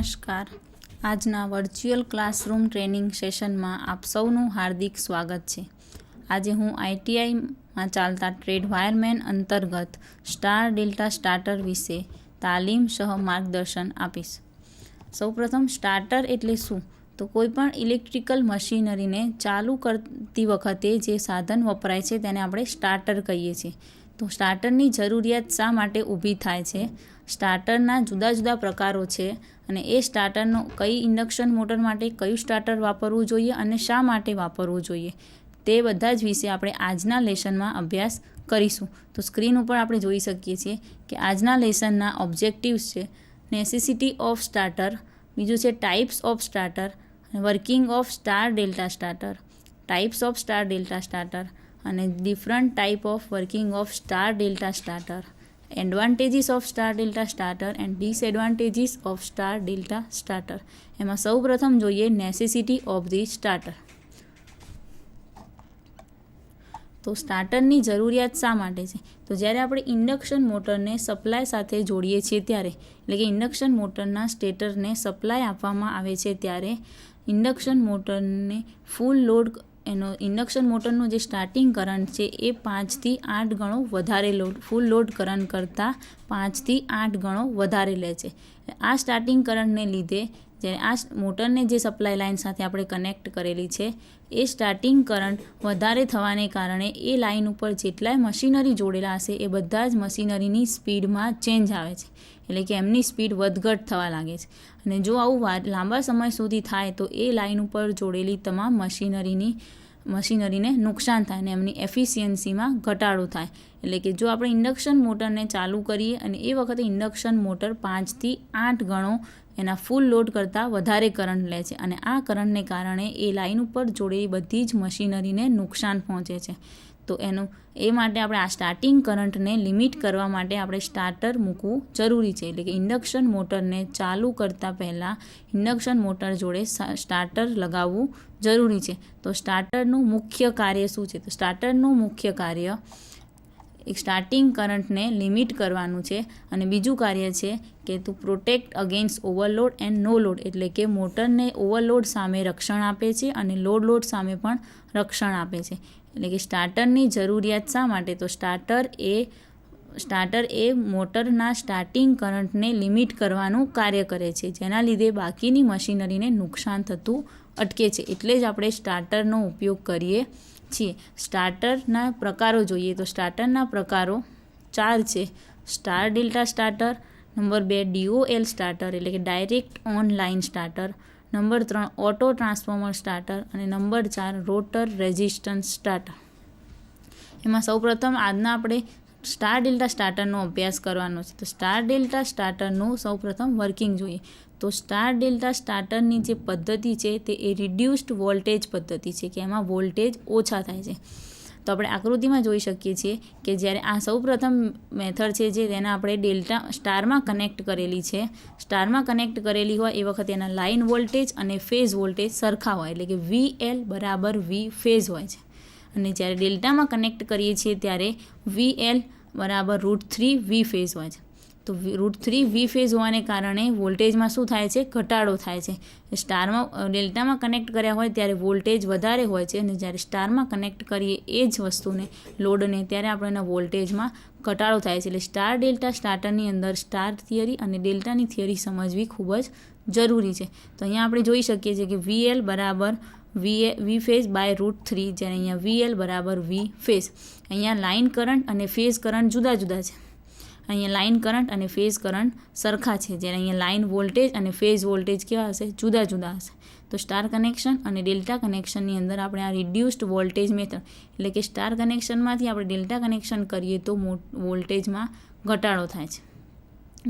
નમસ્કાર. આજના virtual classroom training સેશનમાં આપ સૌનું હાર્દિક સ્વાગત છે. આજે હું આઈટીઆઈમાં ચાલતા ટ્રેડ વાયરમેન અંતર્ગત સ્ટાર ડેલ્ટા સ્ટાર્ટર વિશે તાલીમ સહ માર્ગદર્શન આપીશ. સૌપ્રથમ સ્ટાર્ટર એટલે શું? તો કોઈપણ ઇલેક્ટ્રિકલ મશીનરીને ચાલુ કરતી વખતે જે સાધન વપરાય છે તેને આપણે સ્ટાર્ટર કહીએ છીએ. તો સ્ટાર્ટરની જરૂરિયાત શા માટે ઊભી થાય છે? સ્ટાર્ટરના જુદા જુદા પ્રકારો છે અને એ સ્ટાર્ટરનો કઈ ઇન્ડક્શન મોટર માટે કયું સ્ટાર્ટર વાપરવું જોઈએ અને શા માટે વાપરવું જોઈએ તે બધા જ વિશે આપણે આજના લેસનમાં અભ્યાસ કરીશું. તો સ્ક્રીન ઉપર આપણે જોઈ શકીએ છીએ કે આજના લેસનના ઓબ્જેક્ટિવ્સ છે નેસેસિટી ઓફ સ્ટાર્ટર, બીજું છે types of starter, working of star delta starter, types of star delta starter અને different type of working of star delta starter, advantages of star delta starter and disadvantages of star delta starter. એમાં સૌ પ્રથમ જોઈએ necessity of the starter. તો સ્ટાર્ટરની જરૂરિયાત શા માટે છે? તો જ્યારે આપણે ઇન્ડક્શન મોટરને સપ્લાય સાથે જોડીએ છીએ ત્યારે, એટલે કે ઇન્ડક્શન મોટરના સ્ટેટરને સપ્લાય આપવામાં આવે છે ત્યારે ઇન્ડક્શન મોટરને ફૂલ લોડ ઇન્ડક્શન મોટરનું જે સ્ટાર્ટિંગ કરંટ છે એ 5 થી 8 ગણો વધારે ફૂલ લોડ કરંટ કરતાં 5 થી 8 ગણો વધારે લે છે. આ સ્ટાર્ટિંગ કરંટને લીધે જ્યારે આ મોટરને જે સપ્લાય લાઇન સાથે આપણે કનેક્ટ કરેલી છે એ સ્ટાર્ટિંગ કરંટ વધારે થવાને કારણે એ લાઇન ઉપર જેટલાય મશીનરી જોડેલા હશે એ બધા જ મશીનરીની સ્પીડમાં ચેન્જ આવે છે, એટલે કે એમની સ્પીડ વધઘટ થવા લાગે છે. અને જો આવું લાંબા સમય સુધી થાય તો એ લાઇન ઉપર જોડેલી તમામ મશીનરીને નુકસાન થાય અને એમની એફિશિયન્સીમાં ઘટાડો થાય. એટલે કે જો આપણે ઇન્ડક્શન મોટરને ચાલુ કરીએ અને એ વખતે ઇન્ડક્શન મોટર 5 થી 8 ગણો એના ફૂલ લોડ કરતાં વધારે કરંટ લે છે અને આ કરંટને કારણે એ લાઇન ઉપર જોડેલી બધી જ મશીનરીને નુકસાન પહોંચે છે. તો એ માટે આપણે આ સ્ટાર્ટિંગ કરંટને લિમિટ કરવા માટે આપણે સ્ટાર્ટર મૂકવું જરૂરી છે. એટલે કે ઇન્ડક્શન મોટરને ચાલુ કરતાં પહેલાં ઇન્ડક્શન મોટર જોડે સ્ટાર્ટર લગાવવું જરૂરી છે. તો સ્ટાર્ટરનું મુખ્ય કાર્ય શું છે? તો સ્ટાર્ટરનું મુખ્ય કાર્ય એક સ્ટાર્ટિંગ કરંટને લિમિટ કરવાનું છે અને બીજું કાર્ય છે કે to protect against overload and no load, એટલે કે મોટરને ઓવરલોડ સામે રક્ષણ આપે છે અને લોડ સામે પણ રક્ષણ આપે છે. એટલે કે સ્ટાર્ટરની જરૂરિયાત શા માટે? તો સ્ટાર્ટર એ મોટરના સ્ટાર્ટિંગ કરંટને લિમિટ કરવાનું કાર્ય કરે છે, જેના લીધે બાકીની મશીનરીને નુકસાન થતું અટકે છે. એટલે જ આપણે સ્ટાર્ટરનો ઉપયોગ કરીએ છીએ. સ્ટાર્ટરના પ્રકારો જોઈએ તો સ્ટાર્ટરના પ્રકારો 4 છે. Star delta starter, number 2 DOL starter એટલે કે direct on line starter, number 3 auto transformer starter અને નંબર 4 રોટર રેઝિસ્ટન્સ સ્ટાર્ટર. એમાં સૌપ્રથમ આજના આપણે સ્ટાર ડેલ્ટા સ્ટાર્ટરનો અભ્યાસ કરવાનો છે. તો સ્ટાર ડેલ્ટા સ્ટાર્ટરનું સૌપ્રથમ વર્કિંગ જોઈએ. તો સ્ટાર ડેલ્ટા સ્ટાર્ટરની જે પદ્ધતિ છે તે એ રિડ્યુસ્ડ વોલ્ટેજ પદ્ધતિ છે કે એમાં વોલ્ટેજ ઓછા થાય છે. તો આપણે આકૃતિમાં જોઈ શકીએ છીએ કે જ્યારે આ સૌપ્રથમ મેથડ છે જે તેને આપણે સ્ટારમાં કનેક્ટ કરેલી છે. સ્ટારમાં કનેક્ટ કરેલી હોય એ વખતે એના લાઇન વોલ્ટેજ અને ફેઝ વોલ્ટેજ સરખા હોય, એટલે કે VL બરાબર V ફેઝ હોય છે. અને જ્યારે ડેલ્ટામાં કનેક્ટ કરીએ છીએ ત્યારે VL બરાબર √3 V ફેઝ હોય છે. તો √3 V ફેઝ હોવાને કારણે વોલ્ટેજમાં શું થાય છે? ઘટાડો થાય છે. ડેલ્ટામાં કનેક્ટ કર્યા હોય ત્યારે વોલ્ટેજ વધારે હોય છે અને જ્યારે સ્ટારમાં કનેક્ટ કરીએ એ જ વસ્તુને લોડને ત્યારે આપણને વોલ્ટેજમાં ઘટાડો થાય છે. એટલે સ્ટાર ડેલ્ટા સ્ટાર્ટરની અંદર સ્ટાર થિયરી અને ડેલ્ટાની થિયરી સમજવી ખૂબ જ જરૂરી છે. તો અહીંયા આપણે જોઈ શકીએ છીએ કે VL બરાબર V ફેઝ બાય √3, જ્યારે અહીંયા VL બરાબર V ફેઝ. અહીંયા લાઇન કરંટ અને ફેઝ કરંટ જુદા જુદા છે. અહીંયા લાઇન કરંટ અને ફેઝ કરંટ સરખા છે, જ્યારે અહીંયા લાઇન વોલ્ટેજ અને ફેઝ વોલ્ટેજ કેવા હશે? જુદા જુદા હશે. તો સ્ટાર કનેક્શન અને ડેલ્ટા કનેક્શનની અંદર આપણે આ રિડ્યુસ્ડ વોલ્ટેજ મેથડ, એટલે કે સ્ટાર કનેક્શનમાંથી આપણે ડેલ્ટા કનેક્શન કરીએ તો વોલ્ટેજમાં ઘટાડો થાય છે,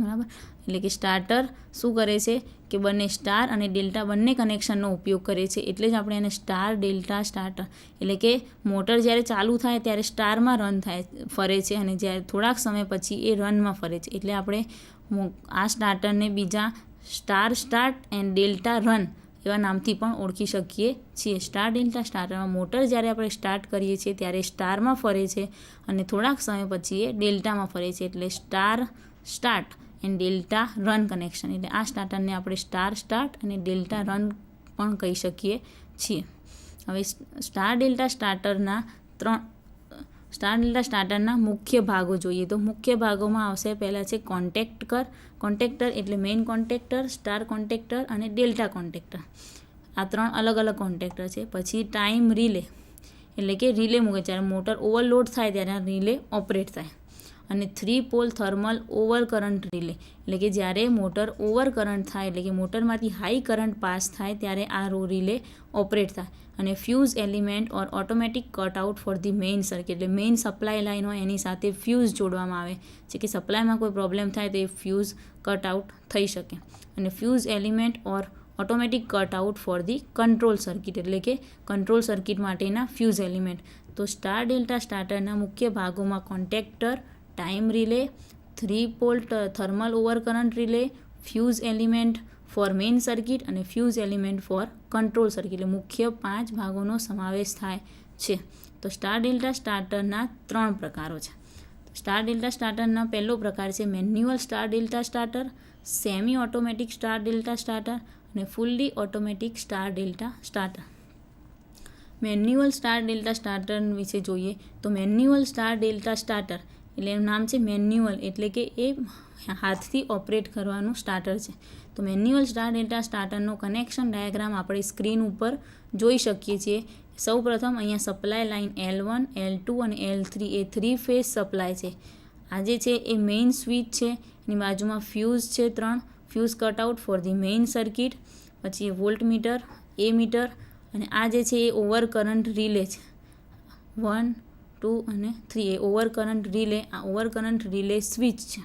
બરાબર. એટલે કે સ્ટાર્ટર શું કરે છે કે બંને સ્ટાર અને ડેલ્ટા બંને કનેક્શનનો ઉપયોગ કરે છે. એટલે જ આપણે એને સ્ટાર ડેલ્ટા સ્ટાર્ટર, એટલે કે મોટર જ્યારે ચાલુ થાય ત્યારે સ્ટારમાં ફરે છે અને જ્યારે થોડાક સમય પછી એ રનમાં ફરે છે. એટલે આપણે આ સ્ટાર્ટરને બીજા સ્ટાર્ટ એન્ડ ડેલ્ટા રન એવા નામથી પણ ઓળખી શકીએ છીએ. સ્ટાર ડેલ્ટા સ્ટાર્ટરમાં મોટર જ્યારે આપણે સ્ટાર્ટ કરીએ છીએ ત્યારે સ્ટારમાં ફરે છે અને થોડાક સમય પછી એ ડેલ્ટામાં ફરે છે. એટલે start and delta run connection. એટલે આ સ્ટાર્ટરને આપણે સ્ટાર્ટ અને ડેલ્ટા રન પણ કહી શકીએ છીએ. હવે સ્ટાર ડેલ્ટા સ્ટાર્ટરના મુખ્ય ભાગો જોઈએ તો મુખ્ય ભાગોમાં આવશે. પહેલાં છે કોન્ટેક્ટર એટલે મેઇન કોન્ટેક્ટર, સ્ટાર કોન્ટેક્ટર અને ડેલ્ટા કોન્ટેક્ટર. આ 3 અલગ અલગ કોન્ટેક્ટર છે. પછી ટાઈમ રિલે એટલે કે રિલે મૂકે જ્યારે મોટર ઓવરલોડ થાય ત્યારે આ રિલે ઓપરેટ થાય. અને 3 પોલ થર્મલ ઓવરકરન્ટ રિલે એટલે કે જ્યારે મોટર ઓવરકરન્ટ થાય એટલે કે મોટરમાંથી હાઈ કરંટ પાસ થાય ત્યારે આ રિલે ઓપરેટ થાય. અને fuse element or automatic cut out for the main circuit એટલે મેઇન સપ્લાય લાઇન હોય એની સાથે ફ્યુઝ જોડવામાં આવે છે કે સપ્લાયમાં કોઈ પ્રોબ્લેમ થાય તો એ ફ્યુઝ કટ આઉટ થઈ શકે. અને fuse element or automatic cut out for the control circuit એટલે કે કંટ્રોલ સર્કિટ માટેના ફ્યુઝ એલિમેન્ટ. તો સ્ટાર ડેલ્ટા સ્ટાર્ટરના મુખ્ય ભાગોમાં contactor, time relay, 3 pole thermal overcurrent relay, fuse element for main circuit અને fuse element for control circuit એટલે મુખ્ય 5 ભાગોનો સમાવેશ થાય છે. તો સ્ટાર ડેલ્ટા સ્ટાર્ટરના 3 પ્રકારો છે. સ્ટાર ડેલ્ટા સ્ટાર્ટરના પહેલો પ્રકાર છે manual star delta starter, semi automatic star delta starter અને fully automatic star delta starter. Manual star delta starter વિશે જોઈએ તો મેન્યુઅલ સ્ટાર ડેલ્ટા સ્ટાર્ટર એટલે એનું નામ છે મેન્યુઅલ એટલે કે એ હાથથી ઓપરેટ કરવાનું સ્ટાર્ટર છે. તો મેન્યુઅલ સ્ટાર ડેલ્ટા સ્ટાર્ટરનો કનેક્શન ડાયાગ્રામ આપણે સ્ક્રીન ઉપર જોઈ શકીએ છીએ. સૌપ્રથમ અહીંયા સપ્લાય લાઇન L1, L2 અને L3 એ 3 ફેઝ સપ્લાય છે. આ જે છે એ મેઇન સ્વિચ છે, એની બાજુમાં ફ્યુઝ છે 3 fuse cut out for the main circuit. પછી વોલ્ટ મીટર, એ મીટર અને આ જે છે એ ઓવર કરંટ રિલે છે 1, 2 અને 3 એ ઓવર કરંટ રિલે. આ ઓવર કરંટ રિલે સ્વિચ છે.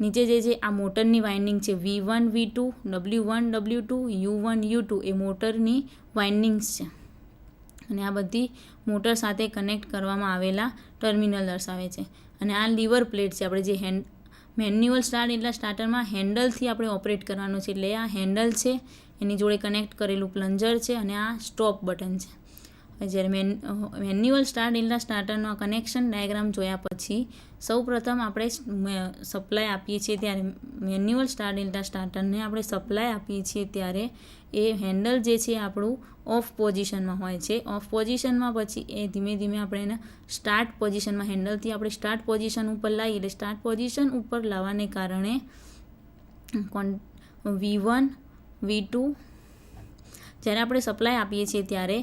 નીચે જે છે આ મોટરની વાઇન્ડિંગ છે V1, V2, W1, W2, U1, U2 એ મોટરની વાઇન્ડિંગ્સ છે. અને આ બધી મોટર સાથે કનેક્ટ કરવામાં આવેલા ટર્મિનલ દર્શાવે છે. અને આ લીવર પ્લેટ છે આપણે જે મેન્યુઅલ સ્ટાર ડેલ્ટા સ્ટાર્ટરમાં હેન્ડલથી આપણે ઓપરેટ કરવાનું છે એટલે આ હેન્ડલ છે, એની જોડે કનેક્ટ કરેલું પ્લન્જર છે અને આ સ્ટોપ બટન છે. જ્યારે મેન્યુઅલ સ્ટાર ડેલ્ટા સ્ટાર્ટરનો આ કનેક્શન ડાયાગ્રામ જોયા પછી સૌપ્રથમ આપણે સપ્લાય આપીએ છીએ ત્યારે મેન્યુઅલ સ્ટાર ડેલ્ટા સ્ટાર્ટરને આપણે સપ્લાય આપીએ છીએ ત્યારે એ હેન્ડલ જે છે આપણું ઓફ પોઝિશનમાં હોય છે. ઓફ પોઝિશનમાં પછી એ ધીમે ધીમે આપણે એને સ્ટાર્ટ પોઝિશનમાં હેન્ડલથી આપણે સ્ટાર્ટ પોઝિશન ઉપર લાવીએ એટલે સ્ટાર્ટ પોઝિશન ઉપર લાવવાને કારણે V1, V2 જ્યારે આપણે સપ્લાય આપીએ છીએ ત્યારે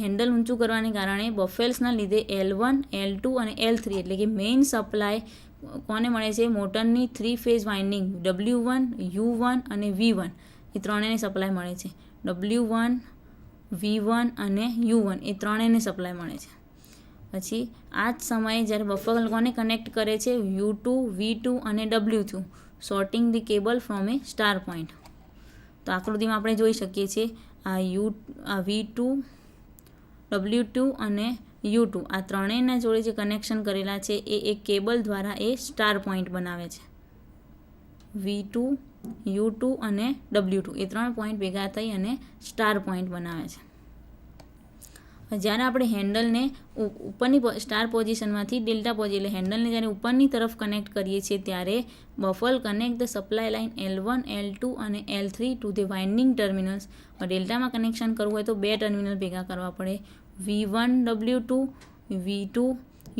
હેન્ડલ ઊંચું કરવાને કારણે બફેલ્સના લીધે L1, L2 અને L3 એટલે કે મેઇન સપ્લાય કોને મળે છે મોટરની 3 ફેઝ વાઇન્ડિંગ W1, U1 અને V1 એ ત્રણેયને સપ્લાય મળે છે. W1, V1 અને U1 એ ત્રણેયને સપ્લાય મળે છે. પછી આ જ સમયે જ્યારે બફર કોને કનેક્ટ કરે છે U2, V2 અને W2 sorting the cable from A star point. તો આકૃતિમાં આપણે જોઈ શકીએ છીએ આ V2, W2 અને U2 આ ત્રણેયના જોડે જે કનેક્શન કરેલા છે એ એક કેબલ દ્વારા એ સ્ટાર પોઈન્ટ બનાવે છે. V2, U2 અને W2 એ 3 પોઈન્ટ ભેગા થઈ અને સ્ટાર પોઈન્ટ બનાવે છે. જ્યારે આપણે હેન્ડલને ઉપરની સ્ટાર પોઝિશનમાંથી ડેલ્ટા પોઝિશન એટલે હેન્ડલને જ્યારે ઉપરની તરફ કનેક્ટ કરીએ છીએ ત્યારે બફલ connect the supply line L1, L2 અને L3 to the winding terminals. ડેલ્ટામાં કનેક્શન કરવું હોય તો 2 ટર્મિનલ ભેગા કરવા પડે V1, W2, V2,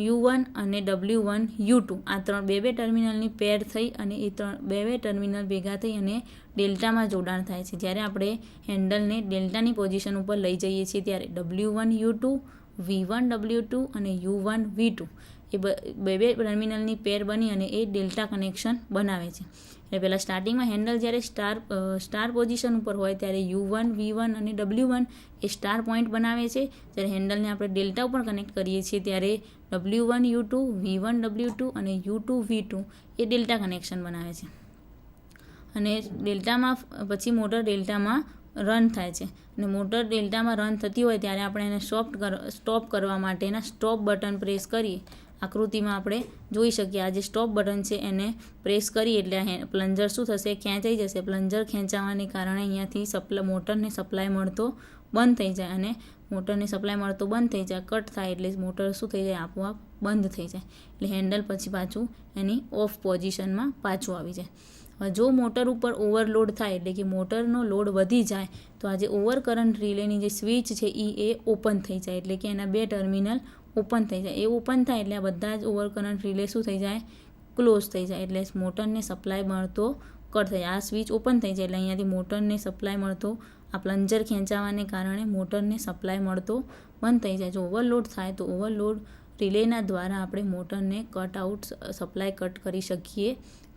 U1 અને W1, U2 આ 2 ટર્મિનલની પેર થઈ અને એ 2 ટર્મિનલ ભેગા થઈ અને ડેલ્ટામાં જોડાણ થાય છે. જ્યારે આપણે હેન્ડલને ડેલ્ટાની પોઝિશન ઉપર લઈ જઈએ છીએ ત્યારે W1, U2, V1, W2 અને U1, V2 એ 2 ટર્મિનલની પેર બની અને એ ડેલ્ટા કનેક્શન બનાવે છે. એટલે પહેલાં સ્ટાર્ટિંગમાં હેન્ડલ જ્યારે સ્ટાર પોઝિશન ઉપર હોય ત્યારે U1, V1 અને W1 એ સ્ટાર પોઈન્ટ બનાવે છે. જ્યારે હેન્ડલને આપણે ડેલ્ટા ઉપર કનેક્ટ કરીએ છીએ ત્યારે W1, U2, V1, W2 અને U2, V2 એ ડેલ્ટા કનેક્શન બનાવે છે. અને ડેલ્ટામાં પછી મોટર ડેલ્ટામાં રન થાય છે. અને મોટર ડેલ્ટામાં રન થતી હોય ત્યારે આપણે એને સ્ટોપ કરવા માટેના સ્ટોપ બટન પ્રેસ કરીએ આકૃતિમાં આપણે જોઈ શકીએ આ જે સ્ટોપ બટન છે એને પ્રેસ કરી એટલે પ્લન્જર શું થશે, ખેંચાઈ જશે. પ્લન્જર ખેંચાવાને કારણે અહીંયાથી મોટરને સપ્લાય મળતો બંધ થઈ જાય અને મોટરને સપ્લાય મળતો બંધ થઈ જાય, કટ થાય એટલે મોટર શું થઈ જાય, આપોઆપ બંધ થઈ જાય. એટલે હેન્ડલ પછી પાછું એની ઓફ પોઝિશનમાં પાછું આવી જાય. હવે જો મોટર ઉપર ઓવરલોડ થાય એટલે કે મોટરનો લોડ વધી જાય તો આ જે ઓવર કરંટ રિલેની જે સ્વિચ છે એ ઓપન થઈ જાય, એટલે કે એના 2 ટર્મિનલ ઓપન થઈ જાય. એ ઓપન થાય એટલે આ બધા જ ઓવર કરંટ રિલે શું થઈ જાય, ક્લોઝ થઈ જાય. એટલે મોટરને સપ્લાય મળતો કટ થઈ જાય. આ સ્વિચ ઓપન થઈ જાય એટલે અહીંયાથી મોટરને સપ્લાય મળતો, આ પ્લન્જર ખેંચાવાને કારણે મોટરને સપ્લાય મળતો બંધ થઈ જાય. જો ઓવરલોડ થાય તો ઓવરલોડ રિલેના દ્વારા આપણે મોટરને કટ આઉટ સપ્લાય કટ કરી શકીએ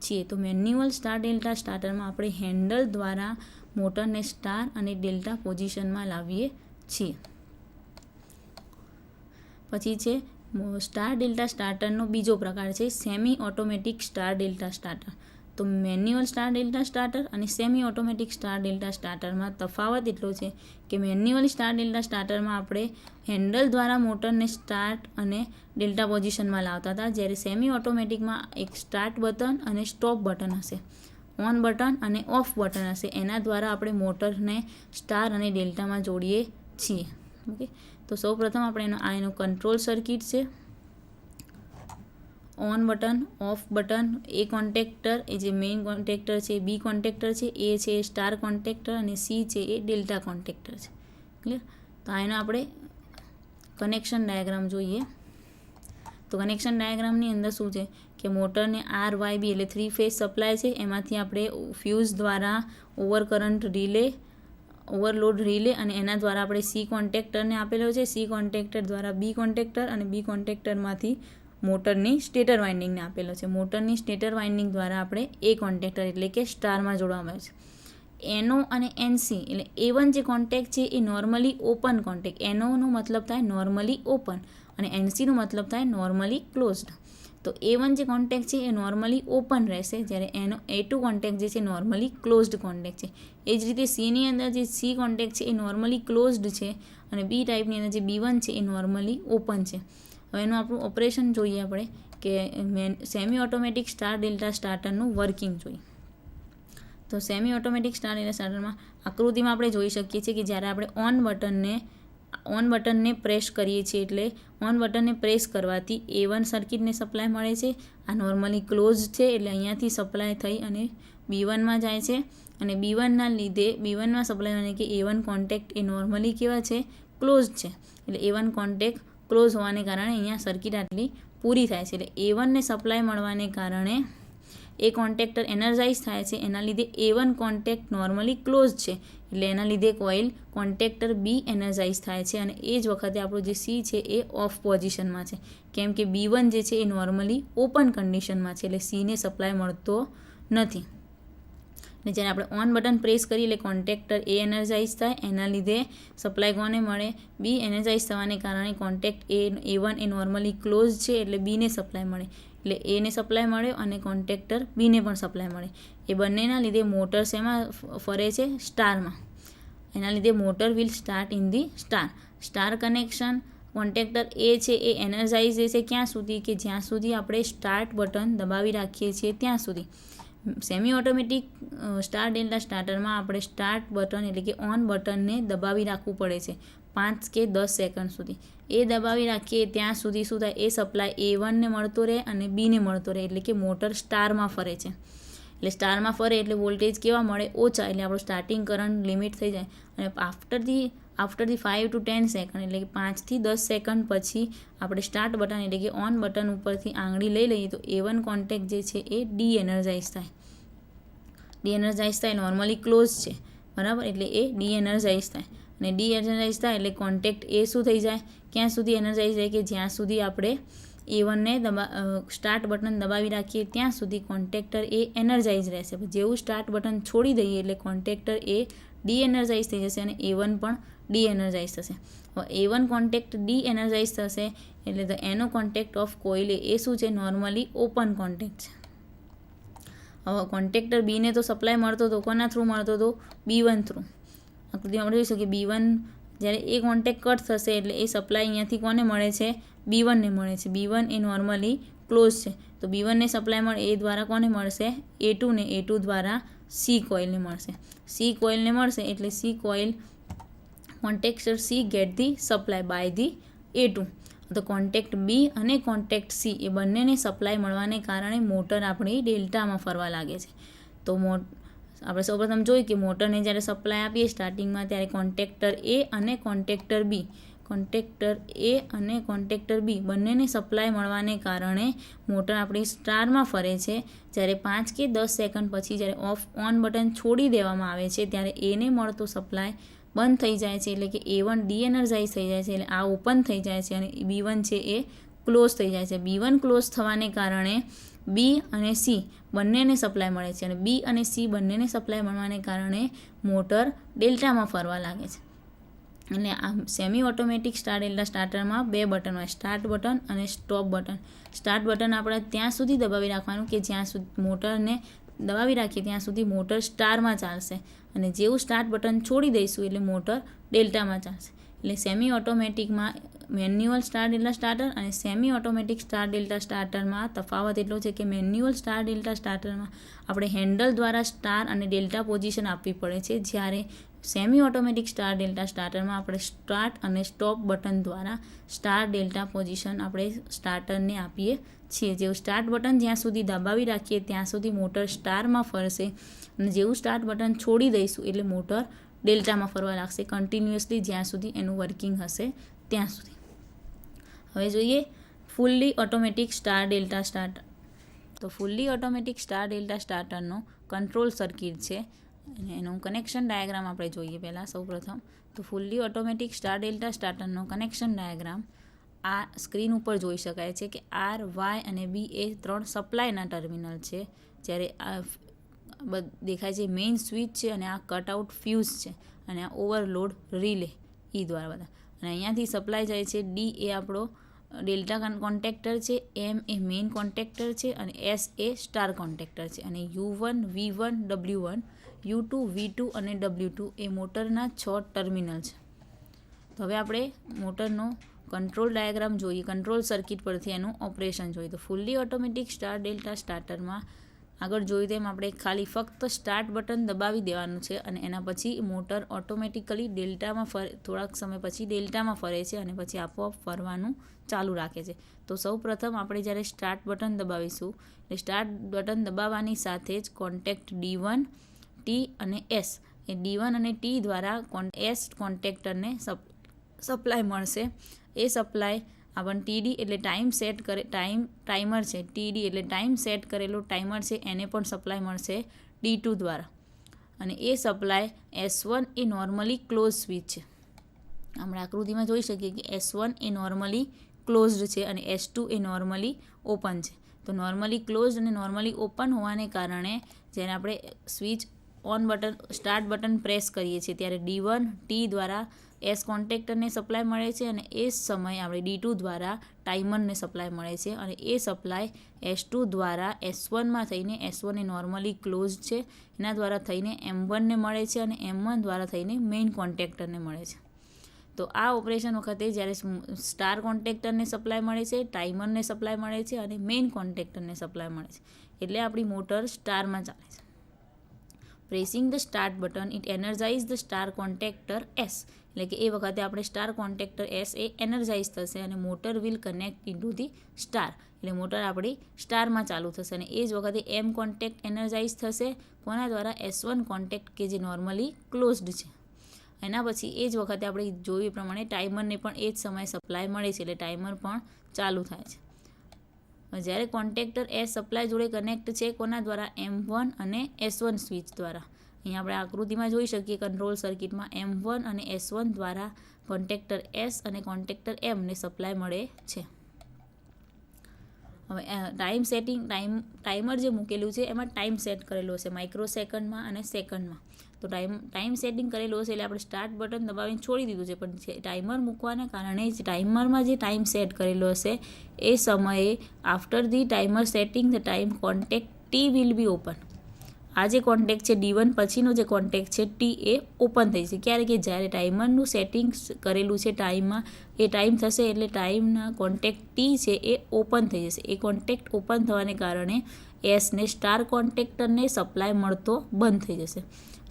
છીએ. તો મેન્યુઅલ સ્ટાર ડેલ્ટા સ્ટાર્ટરમાં આપણે હેન્ડલ દ્વારા મોટરને સ્ટાર અને ડેલ્ટા પોઝિશનમાં લાવીએ છીએ. પછી છે સ્ટાર ડેલ્ટા સ્ટાર્ટરનો બીજો પ્રકાર છે semi automatic star delta starter. તો મેન્યુઅલ સ્ટાર ડેલ્ટા સ્ટાર્ટર અને સેમી ઓટોમેટિક સ્ટાર ડેલ્ટા સ્ટાર્ટરમાં તફાવત એટલો છે કે મેન્યુઅલ સ્ટાર ડેલ્ટા સ્ટાર્ટરમાં આપણે હેન્ડલ દ્વારા મોટરને સ્ટાર્ટ અને ડેલ્ટા પોઝિશનમાં લાવતા હતા, જ્યારે સેમી ઓટોમેટિકમાં એક સ્ટાર્ટ બટન અને સ્ટોપ બટન હશે, ઓન બટન અને ઓફ બટન હશે. એના દ્વારા આપણે મોટરને સ્ટાર અને ડેલ્ટામાં જોડીએ છીએ. ઓકે, તો સૌપ્રથમ આપણે એનો કંટ્રોલ સર્કિટ છે. ઓન બટન, ઓફ બટન, એ કોન્ટેક્ટર, એ જે મેઇન કોન્ટેક્ટર છે, બી કોન્ટેક્ટર છે, એ છે સ્ટાર કોન્ટેક્ટર અને સી છે એ ડેલ્ટા કોન્ટેક્ટર છે. ક્લિયર? તો આનો આપણે કનેક્શન ડાયાગ્રામ જોઈએ. તો કનેક્શન ડાયાગ્રામની અંદર શું છે કે મોટરને RYB એટલે 3 ફેઝ સપ્લાય છે, એમાંથી આપણે ફ્યુઝ દ્વારા ઓવરલોડ રિલે અને એના દ્વારા આપણે સી કોન્ટેક્ટરને આપેલો છે. સી કોન્ટેક્ટર દ્વારા બી કોન્ટેક્ટર અને બી કોન્ટેક્ટરમાંથી મોટરની સ્ટેટર વાઇન્ડિંગને આપેલો છે. મોટરની સ્ટેટર વાઇન્ડિંગ દ્વારા આપણે એ કોન્ટેક્ટર એટલે કે સ્ટારમાં જોડવામાં આવે છે. NO અને NC એટલે A1 જે કોન્ટેક્ટ છે એ નોર્મલી ઓપન કોન્ટેક્ટ. NOનો મતલબ થાય નોર્મલી ઓપન અને NCનો મતલબ થાય નોર્મલી ક્લોઝડ. તો A1 જે કોન્ટેક્ટ છે એ નોર્મલી ઓપન રહેશે, જ્યારે A2 કોન્ટેક્ટ જે છે નોર્મલી ક્લોઝડ કોન્ટેક્ટ છે. એ જ રીતે Cની અંદર જે C કોન્ટેક્ટ છે એ નોર્મલી ક્લોઝડ છે અને B ટાઈપની અંદર જે B1 છે એ નોર્મલી ઓપન છે. હવે એનું આપણું ઓપરેશન જોઈએ આપણે કે સેમી ઓટોમેટિક સ્ટાર ડેલ્ટા સ્ટાર્ટરનું વર્કિંગ જોઈએ. તો સેમી ઓટોમેટિક સ્ટાર ડેલ્ટા સ્ટાર્ટરમાં આકૃતિમાં આપણે જોઈ શકીએ છીએ કે જ્યારે આપણે ઓન બટનને પ્રેસ કરીએ છીએ એટલે ઓન બટનને પ્રેસ કરવાથી A1 સર્કિટને સપ્લાય મળે છે. આ નોર્મલી ક્લોઝ છે એટલે અહીંયાથી સપ્લાય થઈ અને B1માં જાય છે અને B1ના લીધે B1માં સપ્લાય મળે કે A1 કોન્ટેક્ટ એ નોર્મલી કેવા છે, ક્લોઝ છે. એટલે A1 કોન્ટેક્ટ ક્લોઝ હોવાને કારણે અહીંયા સર્કિટ આટલી પૂરી થાય છે. એટલે A1ને સપ્લાય મળવાને કારણે એ કોન્ટેક્ટર એનર્જાઇઝ થાય છે, એના લીધે A1 કોન્ટેક્ટ નોર્મલી ક્લોઝ છે એટલે એના લીધે કોઇલ કોન્ટેક્ટર બી એનર્જાઇઝ થાય છે અને એ જ વખતે આપણું જે સી છે એ ઓફ પોઝિશનમાં છે, કેમ કે B1 જે છે એ નોર્મલી ઓપન કન્ડિશનમાં છે એટલે સીને સપ્લાય મળતો નથી. અને જ્યારે આપણે ઓન બટન પ્રેસ કરીએ એટલે કોન્ટેક્ટર એ એનર્જાઇઝ થાય, એના લીધે સપ્લાય કોને મળે, બી એનર્જાઇઝ થવાને કારણે કોન્ટેક્ટ A1 એ નોર્મલી ક્લોઝ છે એટલે બીને સપ્લાય મળે, એટલે એને સપ્લાય મળ્યો અને કોન્ટેક્ટર બીને પણ સપ્લાય મળે. એ બંનેના લીધે મોટર શેમાં ફરે છે, સ્ટારમાં. એના લીધે motor will start in the star connection. Contactor એ છે એ એનર્જાઇઝ રહેશે ક્યાં સુધી, કે જ્યાં સુધી આપણે સ્ટાર્ટ બટન દબાવી રાખીએ છીએ ત્યાં સુધી. સેમી ઓટોમેટિક સ્ટાર ડેલ્ટા સ્ટાર્ટરમાં આપણે સ્ટાર્ટ બટન એટલે કે ઓન બટનને દબાવી રાખવું પડે છે 5 કે 10 સેકન્ડ સુધી. એ દબાવી રાખીએ ત્યાં સુધી શું થાય, એ સપ્લાય A1ને મળતો રહે અને બીને મળતો રહે, એટલે કે મોટર સ્ટારમાં ફરે છે. એટલે સ્ટારમાં ફરે એટલે વોલ્ટેજ કેવા મળે, ઓછા, એટલે આપણો સ્ટાર્ટિંગ કરંટ લિમિટ થઈ જાય. અને આફ્ટર ધી 5 to 10 સેકન્ડ એટલે કે 5 થી 10 સેકન્ડ પછી આપણે સ્ટાર્ટ બટન એટલે કે ઓન બટન ઉપરથી આંગળી લઈ લઈએ તો A1 કોન્ટેક્ટ જે છે એ ડી એનર્જાઇઝ થાય. નોર્મલી ક્લોઝ છે, બરાબર, એટલે એ ડી એનર્જાઇઝ થાય અને ડી એનર્જાઇઝ થાય એટલે કોન્ટેક્ટ એ શું થઈ જાય, ક્યાં સુધી એનર્જાઇઝ થાય કે જ્યાં સુધી આપણે A1ને સ્ટાર્ટ બટન દબાવી રાખીએ ત્યાં સુધી કોન્ટેક્ટર એ એનર્જાઇઝ રહેશે. જેવું સ્ટાર્ટ બટન છોડી દઈએ એટલે કોન્ટેક્ટર એ ડી એનર્જાઇઝ થઈ જશે અને A1 પણ ડી એનર્જાઇઝ થશે. હવે A1 કોન્ટેક્ટ ડી એનર્જાઇઝ થશે એટલે ધ એનો કોન્ટેક્ટ ઓફ કોઇલ એ શું છે, નોર્મલી ઓપન કોન્ટેક્ટ છે. હવે કોન્ટેક્ટર બીને તો સપ્લાય મળતો હતો, કોના થ્રુ મળતો હતો, B1 થ્રુ. આકૃતિમાં આપણે જોઈ શકીએ B1 જ્યારે એ કોન્ટેક્ટ કટ થશે એટલે એ સપ્લાય અહીંયાથી કોને મળે છે, B1ને મળે છે. B1 એ નોર્મલી ક્લોઝ છે, તો B1ને સપ્લાય મળે એ દ્વારા કોને મળશે, A2ને, A2 દ્વારા C કોઇલને મળશે. C કોઇલને મળશે એટલે C coil contactor C get the supply by the A2. તો કોન્ટેક્ટ B અને કોન્ટેક્ટ C એ બંનેને સપ્લાય મળવાને કારણે મોટર આપણી ડેલ્ટામાં ફરવા લાગે છે. તો આપણે સૌપ્રથમ જોયું કે મોટરને જ્યારે સપ્લાય આપીએ સ્ટાર્ટિંગમાં ત્યારે કોન્ટેક્ટર A અને કોન્ટેક્ટર B બંનેને સપ્લાય મળવાને કારણે મોટર આપણી સ્ટારમાં ફરે છે. જ્યારે 5 કે 10 સેકન્ડ પછી જ્યારે ઓન બટન છોડી દેવામાં આવે છે ત્યારે એને મળતો સપ્લાય બંધ થઈ જાય છે, એટલે કે A1 ડીએનર્જાઇઝ થઈ જાય છે, એટલે આ ઓપન થઈ જાય છે અને B1 છે એ ક્લોઝ થઈ જાય છે. B1 ક્લોઝ થવાને કારણે B અને C બંનેને સપ્લાય મળે છે અને B અને C બંનેને સપ્લાય મળવાને કારણે મોટર ડેલ્ટામાં ફરવા લાગે છે. એટલે આ સેમી ઓટોમેટિક સ્ટાર ડેલ્ટા સ્ટાર્ટરમાં 2 બટન હોય, સ્ટાર્ટ બટન અને સ્ટોપ બટન. સ્ટાર્ટ બટન આપણે ત્યાં સુધી દબાવી રાખવાનું કે જ્યાં સુધી મોટરને દબાવી રાખીએ ત્યાં સુધી મોટર સ્ટારમાં ચાલશે અને જેવું સ્ટાર્ટ બટન છોડી દઈશું એટલે મોટર ડેલ્ટામાં ચાલશે. એટલે સેમી ઓટોમેટિકમાં મેન્યુઅલ સ્ટાર ડેલ્ટા સ્ટાર્ટર અને સેમી ઓટોમેટિક સ્ટાર ડેલ્ટા સ્ટાર્ટરમાં તફાવત એટલો છે કે મેન્યુઅલ સ્ટાર ડેલ્ટા સ્ટાર્ટરમાં આપણે હેન્ડલ દ્વારા સ્ટાર અને ડેલ્ટા પોઝિશન આપવી પડે છે, જ્યારે સેમી ઓટોમેટિક સ્ટાર ડેલ્ટા સ્ટાર્ટરમાં આપણે સ્ટાર્ટ અને સ્ટોપ બટન દ્વારા સ્ટાર ડેલ્ટા પોઝિશન આપણે સ્ટાર્ટરને આપીએ છીએ. જેવું સ્ટાર્ટ બટન જ્યાં સુધી દબાવી રાખીએ ત્યાં સુધી મોટર સ્ટારમાં ફરશે અને જેવું સ્ટાર્ટ બટન છોડી દઈશું એટલે મોટર ડેલ્ટામાં ફરવા લાગશે કન્ટિન્યુઅસલી જ્યાં સુધી એનું વર્કિંગ હશે ત્યાં સુધી. હવે જોઈએ fully automatic star delta starter. તો ફૂલ્લી ઓટોમેટિક સ્ટાર ડેલ્ટા સ્ટાર્ટરનો કંટ્રોલ સર્કિટ છે અને એનું કનેક્શન ડાયાગ્રામ આપણે જોઈએ પહેલાં સૌપ્રથમ. તો ફૂલ્લી ઓટોમેટિક સ્ટાર ડેલ્ટા સ્ટાર્ટરનો કનેક્શન ડાયાગ્રામ આ સ્ક્રીન ઉપર જોઈ શકાય છે કે R, Y અને B એ 3 સપ્લાયના ટર્મિનલ છે, જ્યારે આ દેખાય છે મેઇન સ્વિચ છે અને આ કટઆઉટ ફ્યુઝ છે અને આ ઓવરલોડ રિલે દ્વારા બધા. અને અહીંયાથી સપ્લાય જાય છે. D એ આપણો ડેલ્ટા કોન્ટેક્ટર છે, M એ મેઇન કોન્ટેક્ટર છે અને S એ સ્ટાર કોન્ટેક્ટર છે. અને U1, V1, W1, U2, V2 અને W2 એ મોટરના 6 ટર્મિનલ છે. તો હવે આપણે મોટરનો કંટ્રોલ ડાયાગ્રામ જોઈએ, કંટ્રોલ સર્કિટ પરથી એનું ઓપરેશન જોઈએ. તો ફૂલ્લી ઓટોમેટિક સ્ટાર ડેલ્ટા સ્ટાર્ટરમાં આગળ જોયું તેમ આપણે ખાલી ફક્ત સ્ટાર્ટ બટન દબાવી દેવાનું છે અને એના પછી મોટર ઓટોમેટિકલી ડેલ્ટામાં થોડાક સમય પછી ડેલ્ટામાં ફરે છે અને પછી આપોઆપ ફરવાનું ચાલુ રાખે છે. તો સૌ પ્રથમ આપણે જ્યારે સ્ટાર્ટ બટન દબાવીશું એટલે સ્ટાર્ટ બટન દબાવવાની સાથે જ કોન્ટેક્ટ D1, T અને S એ D1 અને T દ્વારા S કોન્ટેક્ટરને સપ્લાય મળશે. એ સપ્લાય આપણને TD એટલે ટાઈમર છે, TD એટલે ટાઈમ સેટ કરેલો ટાઈમર છે એને પણ સપ્લાય મળશે D2 દ્વારા. અને એ સપ્લાય S1 એ નોર્મલી ક્લોઝ સ્વિચ છે. આપણે આકૃતિમાં જોઈ શકીએ કે S1 એ નોર્મલી ક્લોઝડ છે અને S2 એ નોર્મલી ઓપન છે. તો નોર્મલી ક્લોઝડ અને નોર્મલી ઓપન હોવાને કારણે જ્યારે આપણે switch on button start button press કરીએ છીએ ત્યારે D1, T દ્વારા S કોન્ટેક્ટરને સપ્લાય મળે છે અને એ જ સમયે આપણે D2 દ્વારા ટાઈમરને સપ્લાય મળે છે અને એ સપ્લાય S2 દ્વારા S1માં થઈને S1 એ નોર્મલી ક્લોઝ છે એના દ્વારા થઈને M1ને મળે છે અને M1 દ્વારા થઈને મેઇન કોન્ટેક્ટરને મળે છે. તો આ ઓપરેશન વખતે જ્યારે સ્ટાર કોન્ટેક્ટરને સપ્લાય મળે છે, ટાઈમરને સપ્લાય મળે છે અને મેઇન કોન્ટેક્ટરને સપ્લાય મળે છે એટલે આપણી મોટર સ્ટારમાં ચાલે છે. Pressing the start button it energise the star contactor S, એટલે કે એ વખતે આપણે સ્ટાર કોન્ટેક્ટર S એ એનર્જાઇઝ થશે અને motor will connect into the star, એટલે મોટર આપણી સ્ટારમાં ચાલુ થશે અને એ જ વખતે M કોન્ટેક્ટ એનર્જાઇઝ થશે કોના દ્વારા, S1 કોન્ટેક્ટ કે જે નોર્મલી ક્લોઝડ છે. એના પછી એ જ વખતે આપણે જોયું એ પ્રમાણે ટાઈમરને પણ એ જ સમયે સપ્લાય મળે છે એટલે ટાઈમર પણ ચાલુ થાય છે. જ્યારે કોન્ટેક્ટર S સપ્લાય જોડે કનેક્ટ છે કોના દ્વારા, M1 અને S1 સ્વિચ દ્વારા. અહીંયા આપણે આકૃતિમાં જોઈ શકીએ કંટ્રોલ સર્કિટમાં M1 અને S1 દ્વારા કોન્ટેક્ટર S અને કોન્ટેક્ટર Mને સપ્લાય મળે છે. હવે ટાઈમર જે મૂકેલું છે એમાં ટાઈમ સેટ કરેલો હશે માઇક્રો સેકન્ડમાં અને સેકન્ડમાં. તો ટાઈમ સેટિંગ કરેલું હશે એટલે આપણે સ્ટાર્ટ બટન દબાવીને છોડી દીધું છે, પણ ટાઈમર મૂકવાને કારણે જ ટાઈમરમાં જે ટાઈમ સેટ કરેલો હશે એ સમયે after the timer setting the time contact T will be open. આ જે કોન્ટેક્ટ છે D1 પછીનો જે કોન્ટેક્ટ છે T એ ઓપન થઈ જશે. ક્યારે કે જ્યારે ટાઈમરનું સેટિંગ કરેલું છે ટાઈમમાં એ ટાઈમ થશે એટલે ટાઈમના કોન્ટેક્ટ T છે એ ઓપન થઈ જશે. એ કોન્ટેક્ટ ઓપન થવાને કારણે એસને સ્ટાર કોન્ટેક્ટરને સપ્લાય મળતો બંધ થઈ જશે.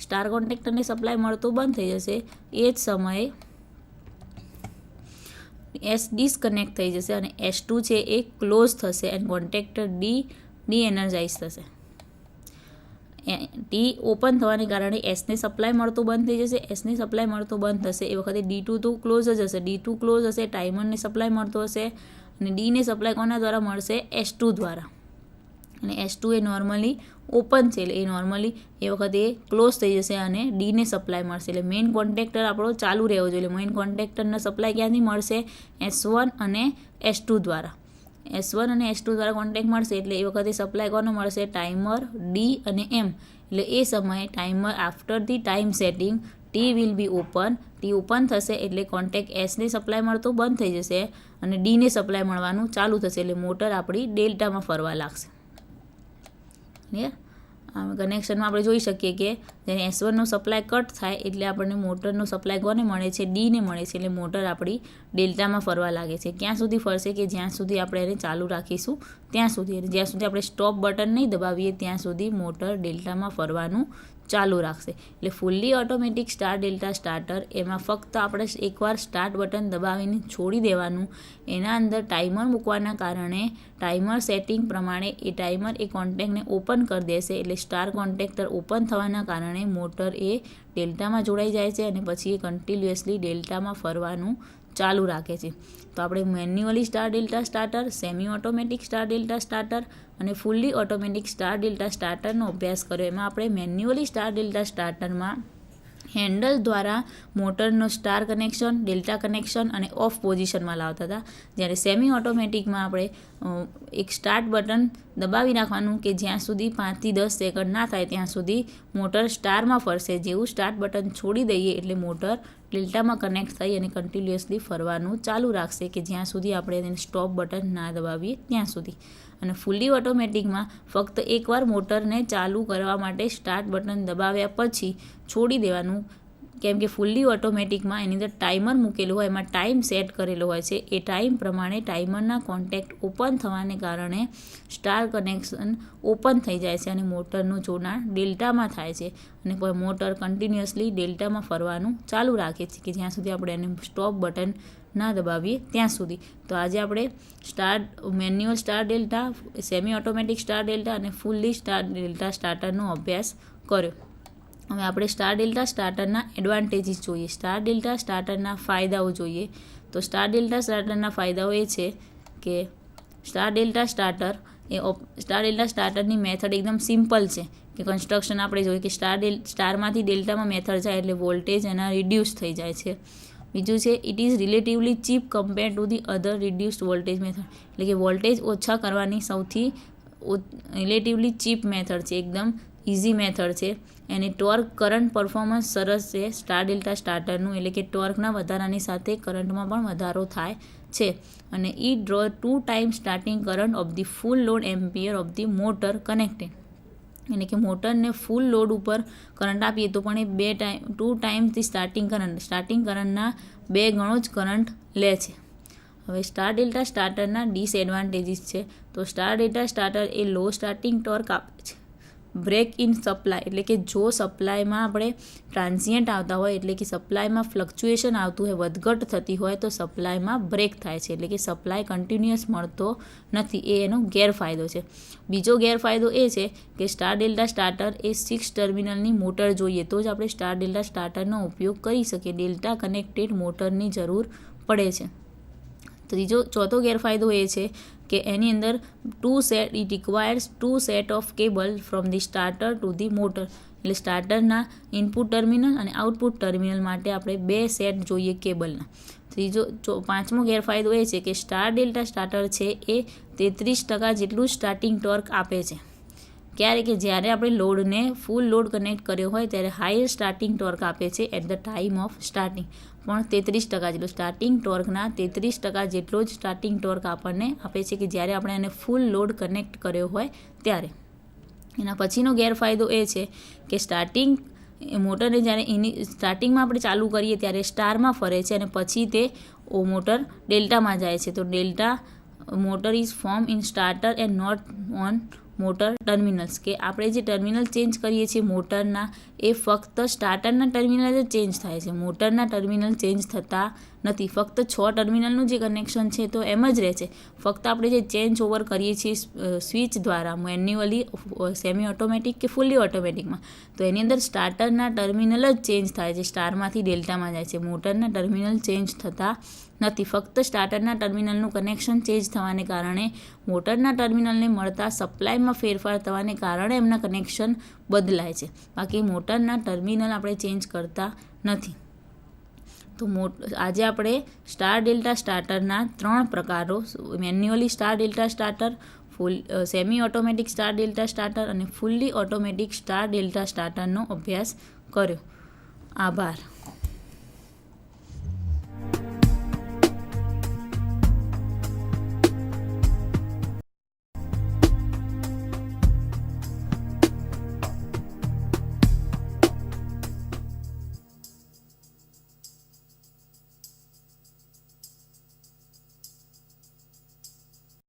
સ્ટાર કોન્ટેક્ટરને સપ્લાય મળતો બંધ થઈ જશે એ જ સમયે એસ ડિસ્કનેક્ટ થઈ જશે અને S2 છે એ ક્લોઝ થશે અને કોન્ટેક્ટર ડી એનર્જાઇઝ થશે. ટી ઓપન થવાને કારણે એસને સપ્લાય મળતો બંધ થઈ જશે. એસને સપ્લાય મળતો બંધ થશે એ વખતે D2 તો ક્લોઝ જ હશે. D2 ક્લોઝ હશે, ટાઈમરને સપ્લાય મળતો હશે અને ડીને સપ્લાય કોના દ્વારા મળશે? S2 દ્વારા. અને S2 એ નોર્મલી ઓપન છે એટલે એ નોર્મલી એ વખતે ક્લોઝ થઈ જશે અને ડીને સપ્લાય મળશે. એટલે મેઇન કોન્ટેક્ટર આપણો ચાલુ રહેવો જોઈએ. એટલે મેઇન કોન્ટેક્ટરનો સપ્લાય ક્યાંથી મળશે? S1 અને S2 દ્વારા. S1 અને S2 દ્વારા કોન્ટેક્ટ મળશે એટલે એ વખતે સપ્લાય કોને મળશે? ટાઈમર ડી અને એમ. એટલે એ સમયે timer after the time setting T will be open. T open થશે એટલે કોન્ટેક્ટ એસને સપ્લાય મળતો બંધ થઈ જશે અને ડીને સપ્લાય મળવાનું ચાલુ થશે. એટલે મોટર આપણી ડેલ્ટામાં ફરવા લાગશે. કનેક્શનમાં આપણે જોઈ શકીએ કે જ્યારે S1નો સપ્લાય કટ થાય એટલે આપણને મોટરનો સપ્લાય કોને મળે છે? ડીને મળે છે. એટલે મોટર આપણી ડેલ્ટામાં ફરવા લાગે છે. ક્યાં સુધી ફરશે? કે જ્યાં સુધી આપણે એને ચાલુ રાખીશું ત્યાં સુધી. અને જ્યાં સુધી આપણે સ્ટોપ બટન નહીં દબાવીએ ત્યાં સુધી મોટર ડેલ્ટામાં ફરવાનું ચાલુ રાખશે. એટલે fully automatic star delta starter એમાં ફક્ત આપણે એકવાર સ્ટાર્ટ બટન દબાવીને છોડી દેવાનું. એના અંદર ટાઈમર મૂકવાના કારણે ટાઈમર સેટિંગ પ્રમાણે એ ટાઈમર એ કોન્ટેક્ટને ઓપન કરી દેશે. એટલે સ્ટાર કોન્ટેક્ટર ઓપન થવાના કારણે મોટર એ ડેલ્ટામાં જોડાઈ જાય છે અને પછી એ કન્ટિન્યુઅસલી ડેલ્ટામાં ફરવાનું ચાલુ રાખે છે. તો આપણે manually star delta starter, semi automatic star delta starter અને ફૂલ્લી ઓટોમેટિક સ્ટાર ડેલ્ટા સ્ટાર્ટરનો અભ્યાસ કર્યો. એમાં આપણે મેન્યુઅલી સ્ટાર ડેલ્ટા સ્ટાર્ટરમાં હેન્ડલ દ્વારા મોટરનો સ્ટાર કનેક્શન, ડેલ્ટા કનેક્શન અને ઓફ પોઝિશનમાં લાવતા હતા. જ્યારે સેમી ઓટોમેટિકમાં આપણે એક સ્ટાર્ટ બટન દબાવી નાખવાનું કે જ્યાં સુધી 5 થી 10 સેકન્ડ ના થાય ત્યાં સુધી મોટર સ્ટારમાં ફરશે. જેવું સ્ટાર્ટ બટન છોડી દઈએ એટલે મોટર ડેલ્ટામાં કનેક્ટ થઈ અને કન્ટિન્યુઅસલી ફરવાનું ચાલુ રાખશે કે જ્યાં સુધી આપણે એને સ્ટોપ બટન ના દબાવીએ ત્યાં સુધી. અને ફૂલ્લી ઓટોમેટિકમાં ફક્ત એકવાર મોટરને ચાલુ કરવા માટે સ્ટાર્ટ બટન દબાવ્યા પછી છોડી દેવાનું. કેમ કે ફૂલ્લી ઓટોમેટિકમાં એની અંદર ટાઈમર મૂકેલું હોય, એમાં ટાઈમ સેટ કરેલો હોય છે. એ ટાઈમ પ્રમાણે ટાઈમરના કોન્ટેક્ટ ઓપન થવાને કારણે સ્ટાર કનેક્શન ઓપન થઈ જાય છે અને મોટરનું જોડાણ ડેલ્ટામાં થાય છે અને મોટર કન્ટિન્યુઅસલી ડેલ્ટામાં ફરવાનું ચાલુ રાખે છે કે જ્યાં સુધી આપણે એને સ્ટોપ બટન ના દબાવીએ ત્યાં સુધી. તો આજે આપણે manual star delta, semi automatic star delta અને ફૂલ્લી સ્ટાર ડેલ્ટા સ્ટાર્ટરનો અભ્યાસ કર્યો. હવે આપણે સ્ટાર ડેલ્ટા સ્ટાર્ટરના એડવાન્ટેજીસ જોઈએ, સ્ટાર ડેલ્ટા સ્ટાર્ટરના ફાયદાઓ જોઈએ. તો સ્ટાર ડેલ્ટા સ્ટાર્ટરના ફાયદાઓ એ છે કે સ્ટાર ડેલ્ટા સ્ટાર્ટરની મેથડ એકદમ સિમ્પલ છે. કે કન્સ્ટ્રક્શન આપણે જોઈએ કે સ્ટારમાંથી ડેલ્ટામાં મેથડ જાય એટલે વોલ્ટેજ એના રિડ્યુસ થઈ જાય છે. બીજું છે it is relatively cheap compare to the other reduced voltage method. એટલે કે વોલ્ટેજ ઓછા કરવાની સૌથી રિલેટિવલી ચીપ મેથડ છે, એકદમ ઇઝી મેથડ છે. એની ટોર્ક કરંટ પરફોર્મન્સ સરસ છે સ્ટાર ડેલ્ટા સ્ટાર્ટરનું. એટલે કે ટોર્કના વધારાની સાથે કરંટમાં પણ વધારો થાય છે. અને ઈ draw 2 time starting current of the full load ampere of the motor connected. એટલે કે મોટરને ફૂલ લોડ ઉપર કરંટ આપીએ તો પણ એ 2 ટાઈમ્સથી સ્ટાર્ટિંગ કરંટના 2 ગણો જ કરંટ લે છે. હવે સ્ટાર ડેલ્ટા સ્ટાર્ટરના ડિસએડવાન્ટેજીસ છે. તો સ્ટાર ડેલ્ટા સ્ટાર્ટર એ લો સ્ટાર્ટિંગ ટોર્ક આપે છે. બ્રેક ઇન સપ્લાય, એટલે કે જો સપ્લાયમાં આપણે ટ્રાન્ઝિયન્ટ આવતા હોય, એટલે કે સપ્લાયમાં ફ્લક્ચ્યુએશન આવતું હોય, વધઘટ થતી હોય તો સપ્લાયમાં બ્રેક થાય છે. એટલે કે સપ્લાય કન્ટિન્યુઅસ મળતો નથી, એ એનો ગેરફાયદો છે. બીજો ગેરફાયદો એ છે કે સ્ટાર ડેલ્ટા સ્ટાર્ટર એ 6 ટર્મિનલની મોટર જોઈએ તો જ આપણે સ્ટાર ડેલ્ટા સ્ટાર્ટરનો ઉપયોગ કરી શકીએ. ડેલ્ટા કનેક્ટેડ મોટરની જરૂર પડે છે. ચોથો ગેરફાયદો એ છે કે એની અંદર it requires 2 set of cable from the starter to the motor. એટલે સ્ટાર્ટરના ઇનપુટ ટર્મિનલ અને આઉટપુટ ટર્મિનલ માટે આપણે 2 સેટ જોઈએ કેબલના. પાંચમો ગેરફાયદો એ છે કે સ્ટાર ડેલ્ટા સ્ટાર્ટર છે એ 33% જેટલું સ્ટાર્ટિંગ ટોર્ક આપે છે. ક્યારે કે જ્યારે આપણે લોડને ફૂલ લોડ કનેક્ટ કર્યો હોય ત્યારે હાઈર સ્ટાર્ટિંગ ટોર્ક આપે છે at the time of starting. પણ 33% જેટલું સ્ટાર્ટિંગ ટોર્કના 33% જેટલો જ સ્ટાર્ટિંગ ટોર્ક આપણને આપે છે કે જ્યારે આપણે એને ફૂલ લોડ કનેક્ટ કર્યો હોય ત્યારે. એના પછીનો ગેરફાયદો એ છે કે મોટરને જ્યારે સ્ટાર્ટિંગમાં આપણે ચાલુ કરીએ ત્યારે સ્ટારમાં ફરે છે અને પછી તે મોટર ડેલ્ટામાં જાય છે. તો delta motor is form in starter and not on motor terminals, કે આપણે જે ટર્મિનલ ચેન્જ કરીએ છીએ મોટરના એ ફક્ત સ્ટાર્ટરના ટર્મિનલ જ ચેન્જ થાય છે, મોટરના ટર્મિનલ ચેન્જ થતા નથી. ફક્ત 6 ટર્મિનલનું જે કનેક્શન છે તો એમ જ રહે છે. ફક્ત આપણે જે ચેન્જ ઓવર કરીએ છીએ સ્વિચ દ્વારા મેન્યુઅલી, સેમી ઓટોમેટિક કે ફૂલ્લી ઓટોમેટિકમાં, તો એની અંદર સ્ટાર્ટરના ટર્મિનલ જ ચેન્જ થાય છે, સ્ટારમાંથી ડેલ્ટામાં જાય છે. મોટરના ટર્મિનલ ચેન્જ થતા નથી. ફક્ત સ્ટાર્ટરના ટર્મિનલનું કનેક્શન ચેન્જ થવાને કારણે મોટરના ટર્મિનલને મળતા સપ્લાયમાં ફેરફાર થવાને કારણે એમના કનેક્શન બદલાય છે. બાકી મોટરના ટર્મિનલ આપણે ચેન્જ કરતા નથી. તો આજે આપણે સ્ટાર ડેલ્ટા સ્ટાર્ટરના 3 પ્રકારો, manually star delta starter, semi automatic star delta starter અને ફૂલ્લી ઓટોમેટિક સ્ટાર ડેલ્ટા સ્ટાર્ટરનો અભ્યાસ કર્યો. આભાર.